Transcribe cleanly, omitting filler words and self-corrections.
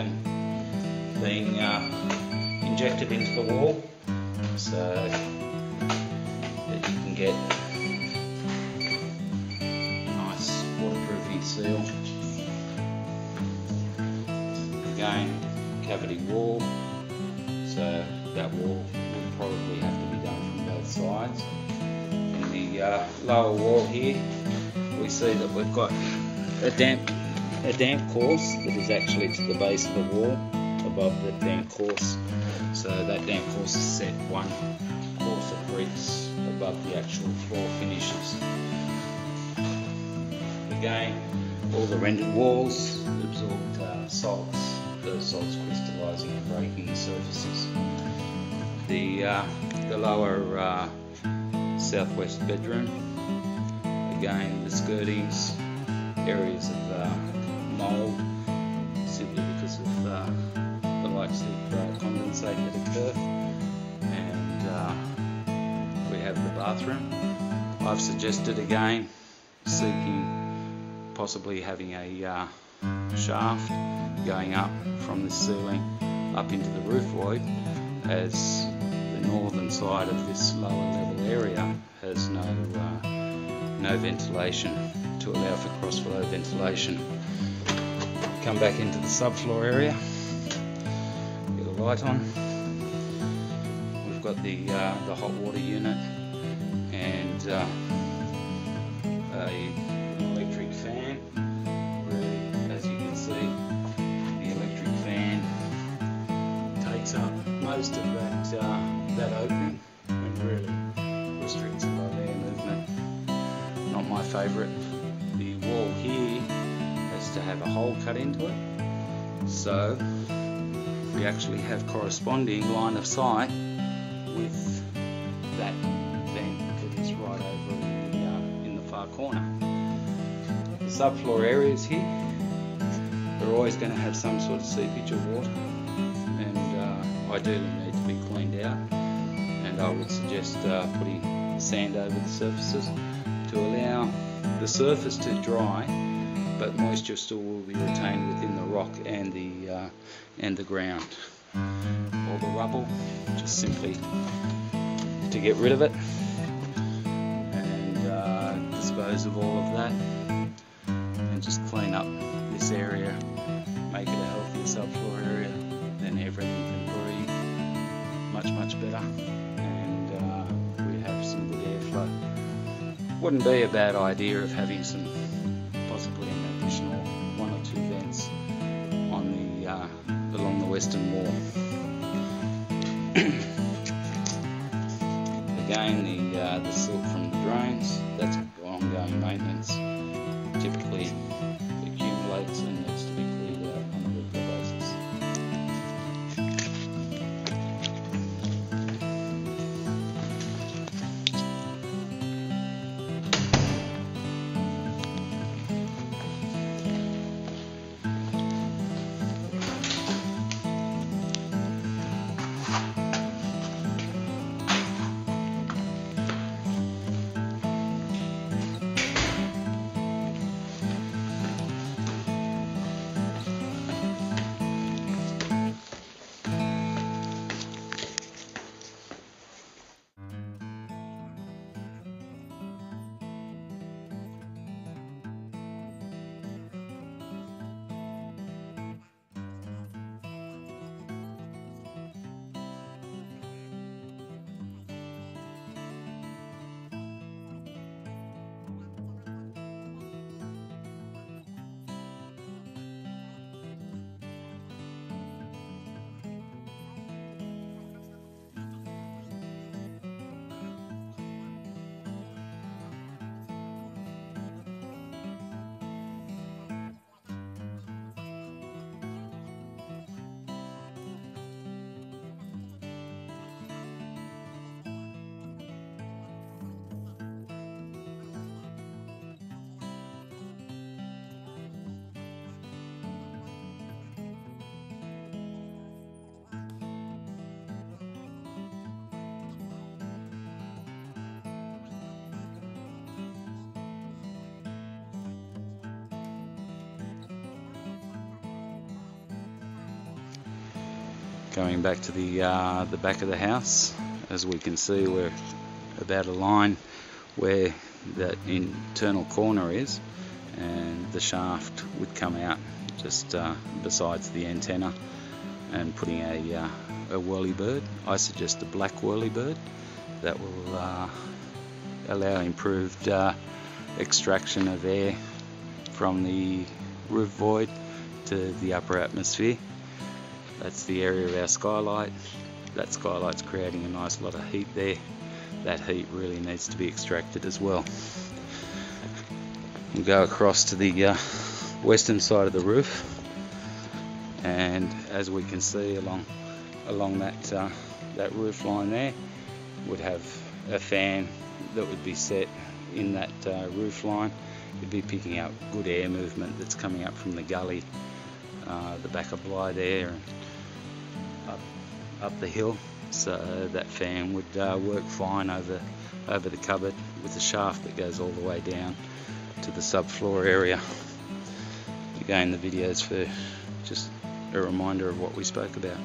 again being injected into the wall, so that you can get a nice waterproofing seal. Again, cavity wall, so that wall will probably have to be done from both sides. In the lower wall here, we see that we've got a damp course that is actually to the base of the wall above the damp course. So that damp course is set one course of bricks above the actual floor finishes. Again, all the rendered walls absorbed salts, those salts crystallising and breaking the surfaces. The lower southwest bedroom, again the skirtings, areas of mould, simply because of the likes of condensate that occur. And we have the bathroom. I've suggested again seeking possibly having a shaft going up from the ceiling up into the roof void, as the northern side of this lower level area has no ventilation to allow for cross-flow ventilation. Come back into the subfloor area, get a light on. We've got the hot water unit and an electric fan. Really, as you can see, the electric fan takes up most of that opening and really restricts a lot of air movement. Not my favourite. The wall here has to have a hole cut into it, so we actually have corresponding line of sight with that vent that is right over in the far corner. The subfloor areas here are always going to have some sort of seepage of water, and ideally need to be cleaned out, and I would suggest putting sand over the surfaces to allow the surface to dry, but moisture still will be retained within the rock and the ground. All the rubble, just simply to get rid of it and dispose of all of that, and just clean up this area, make it a healthier subfloor area, then everything can breathe much better, and we have some good airflow. Wouldn't be a bad idea of having some, possibly an additional 1 or 2 vents on the along the western wall. Again, the silt from the drains, that's ongoing maintenance. Typically accumulates and needs to be cleared out on a regular basis. Going back to the back of the house, as we can see, we're about a line where that internal corner is, and the shaft would come out just besides the antenna, and putting a whirlybird. I suggest a black whirlybird that will allow improved extraction of air from the roof void to the upper atmosphere. That's the area of our skylight. That skylight's creating a nice lot of heat there. That heat really needs to be extracted as well. We'll go across to the western side of the roof, and as we can see along that roof line there, would have a fan that would be set in that roof line. It'd be picking up good air movement that's coming up from the gully, the back of Bly there, and up the hill. So that fan would work fine over the cupboard, with a shaft that goes all the way down to the subfloor area. Again, the videos for just a reminder of what we spoke about.